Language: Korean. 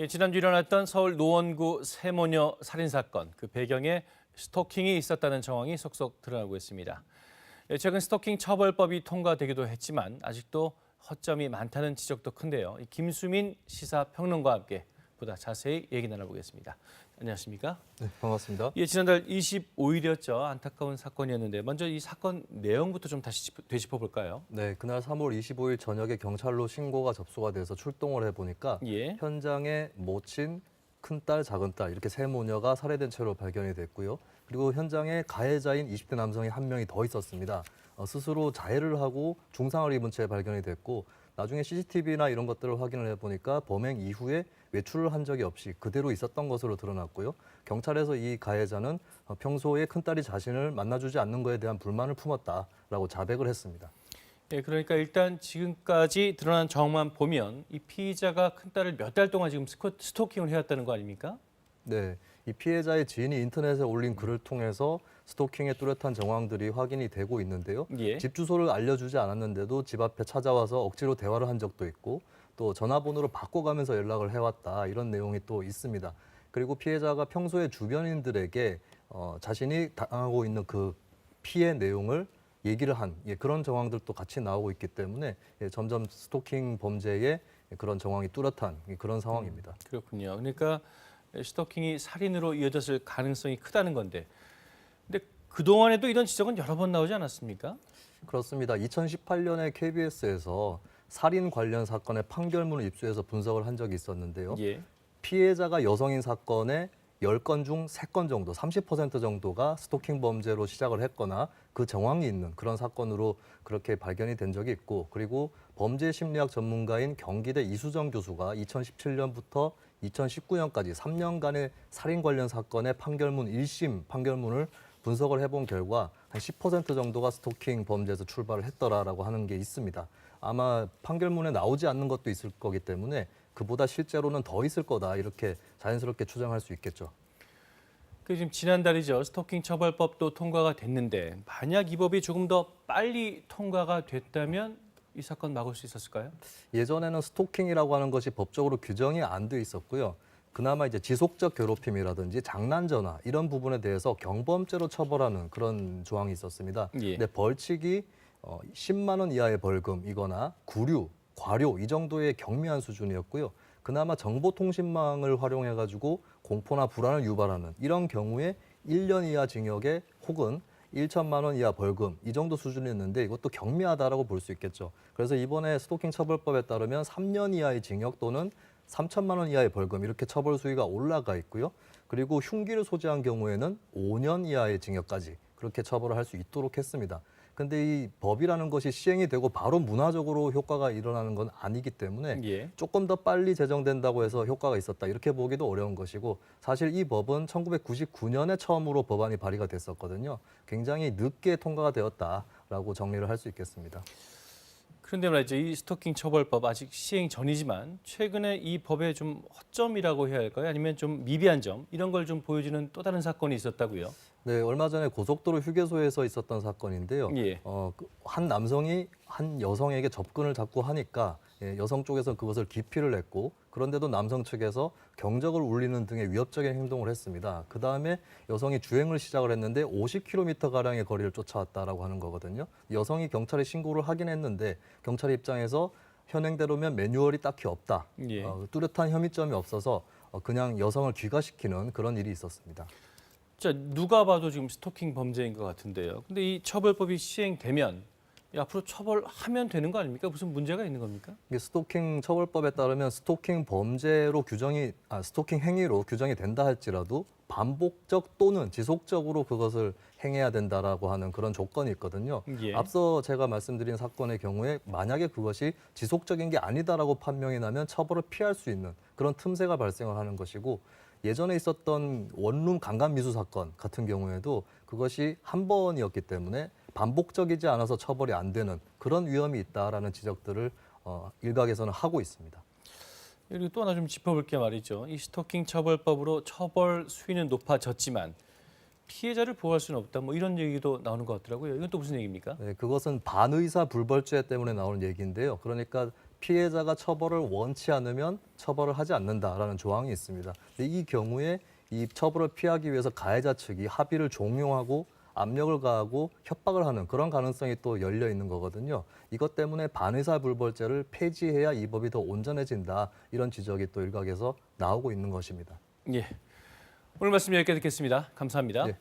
지난주 일어났던 서울 노원구 세모녀 살인 사건, 그 배경에 스토킹이 있었다는 정황이 속속 드러나고 있습니다. 최근 스토킹 처벌법이 통과되기도 했지만 아직도 허점이 많다는 지적도 큰데요. 김수민 시사평론가와 함께 보다 자세히 얘기 나눠보겠습니다. 안녕하십니까? 네, 반갑습니다. 지난달 25일이었죠. 안타까운 사건이었는데 먼저 이 사건 내용부터 좀 다시 되짚어볼까요? 네, 그날 3월 25일 저녁에 경찰로 신고가 접수가 돼서 출동을 해보니까 현장에 모친 큰딸, 작은딸 이렇게 세 모녀가 살해된 채로 발견이 됐고요. 그리고 현장에 가해자인 20대 남성이 한 명이 더 있었습니다. 스스로 자해를 하고 중상을 입은 채 발견이 됐고 나중에 CCTV나 이런 것들을 확인을 해보니까 범행 이후에 외출을 한 적이 없이 그대로 있었던 것으로 드러났고요. 경찰에서 이 가해자는 평소에 큰딸이 자신을 만나주지 않는 것에 대한 불만을 품었다라고 자백을 했습니다. 그러니까 일단 지금까지 드러난 정황만 보면 이 피의자가 큰딸을 몇 달 동안 지금 스토킹을 해왔다는 거 아닙니까? 네, 이 피해자의 지인이 인터넷에 올린 글을 통해서 스토킹의 뚜렷한 정황들이 확인이 되고 있는데요. 집 주소를 알려주지 않았는데도 집 앞에 찾아와서 억지로 대화를 한 적도 있고 또 전화번호를 바꿔가면서 연락을 해왔다 이런 내용이 또 있습니다. 그리고 피해자가 평소에 주변인들에게 자신이 당하고 있는 그 피해 내용을 얘기를 한 그런 정황들도 같이 나오고 있기 때문에 점점 스토킹 범죄의 그런 정황이 뚜렷한 그런 상황입니다. 그렇군요. 그러니까 스토킹이 살인으로 이어졌을 가능성이 크다는 건데, 근데 그동안에도 이런 지적은 여러 번 나오지 않았습니까? 그렇습니다. 2018년에 KBS에서 살인 관련 사건의 판결문을 입수해서 분석을 한 적이 있었는데요. 피해자가 여성인 사건의 10건 중 3건 정도, 30% 정도가 스토킹 범죄로 시작을 했거나 그 정황이 있는 그런 사건으로 그렇게 발견이 된 적이 있고, 그리고 범죄 심리학 전문가인 경기대 이수정 교수가 2017년부터 2019년까지 3년간의 살인 관련 사건의 판결문 1심 판결문을 분석을 해본 결과 한 10% 정도가 스토킹 범죄에서 출발을 했더라라고 하는 게 있습니다. 아마 판결문에 나오지 않는 것도 있을 거기 때문에 그보다 실제로는 더 있을 거다 이렇게 자연스럽게 추정할 수 있겠죠. 지금 지난달이죠. 스토킹 처벌법도 통과가 됐는데 만약 이 법이 조금 더 빨리 통과가 됐다면 이 사건 막을 수 있었을까요? 예전에는 스토킹이라고 하는 것이 법적으로 규정이 안 돼 있었고요. 그나마 이제 지속적 괴롭힘이라든지 장난 전화 이런 부분에 대해서 경범죄로 처벌하는 그런 조항이 있었습니다. 근데 벌칙이 10만 원 이하의 벌금이거나 구류, 과료 이 정도의 경미한 수준이었고요. 그나마 정보통신망을 활용해가지고 공포나 불안을 유발하는 이런 경우에 1년 이하 징역에 혹은 1천만 원 이하 벌금 이 정도 수준이었는데 이것도 경미하다라고 볼 수 있겠죠. 그래서 이번에 스토킹 처벌법에 따르면 3년 이하의 징역 또는 3천만 원 이하의 벌금 이렇게 처벌 수위가 올라가 있고요. 그리고 흉기를 소지한 경우에는 5년 이하의 징역까지 그렇게 처벌을 할 수 있도록 했습니다. 근데 이 법이라는 것이 시행이 되고 바로 문화적으로 효과가 일어나는 건 아니기 때문에 조금 더 빨리 제정된다고 해서 효과가 있었다 이렇게 보기도 어려운 것이고 사실 이 법은 1999년에 처음으로 법안이 발의가 됐었거든요. 굉장히 늦게 통과가 되었다라고 정리를 할 수 있겠습니다. 그런데 말이죠. 이 스토킹 처벌법 아직 시행 전이지만 최근에 이 법의 좀 허점이라고 해야 할까요? 아니면 좀 미비한 점 이런 걸 좀 보여주는 또 다른 사건이 있었다고요? 네, 얼마 전에 고속도로 휴게소에서 있었던 사건인데요. 한 남성이 한 여성에게 접근을 자꾸 하니까 여성 쪽에서 그것을 기피를 했고 그런데도 남성 측에서 경적을 울리는 등의 위협적인 행동을 했습니다. 그다음에 여성이 주행을 시작을 했는데 50km가량의 거리를 쫓아왔다라고 하는 거거든요. 여성이 경찰에 신고를 하긴 했는데 경찰 입장에서 현행대로면 매뉴얼이 딱히 없다. 뚜렷한 혐의점이 없어서 그냥 여성을 귀가시키는 그런 일이 있었습니다. 자, 누가 봐도 지금 스토킹 범죄인 것 같은데요. 근데 이 처벌법이 시행되면 앞으로 처벌하면 되는 거 아닙니까? 무슨 문제가 있는 겁니까? 이게 스토킹 처벌법에 따르면 스토킹 범죄로 스토킹 행위로 규정이 된다 할지라도 반복적 또는 지속적으로 그것을 행해야 된다라고 하는 그런 조건이 있거든요. 앞서 제가 말씀드린 사건의 경우에 만약에 그것이 지속적인 게 아니다라고 판명이 나면 처벌을 피할 수 있는 그런 틈새가 발생을 하는 것이고 예전에 있었던 원룸 강간 미수 사건 같은 경우에도 그것이 한 번이었기 때문에 반복적이지 않아서 처벌이 안 되는 그런 위험이 있다라는 지적들을 일각에서는 하고 있습니다. 그리고 또 하나 좀 짚어볼 게 말이죠. 이 스토킹 처벌법으로 처벌 수위는 높아졌지만 피해자를 보호할 수는 없다. 뭐 이런 얘기도 나오는 것 같더라고요. 이건 또 무슨 얘기입니까? 네, 그것은 반의사 불벌죄 때문에 나오는 얘기인데요. 그러니까 피해자가 처벌을 원치 않으면 처벌을 하지 않는다라는 조항이 있습니다. 근데 이 경우에 이 처벌을 피하기 위해서 가해자 측이 합의를 종용하고 압력을 가하고 협박을 하는 그런 가능성이 또 열려 있는 거거든요. 이것 때문에 반의사불벌죄를 폐지해야 이 법이 더 온전해진다. 이런 지적이 또 일각에서 나오고 있는 것입니다. 예. 오늘 말씀 여기까지 듣겠습니다. 감사합니다. 예.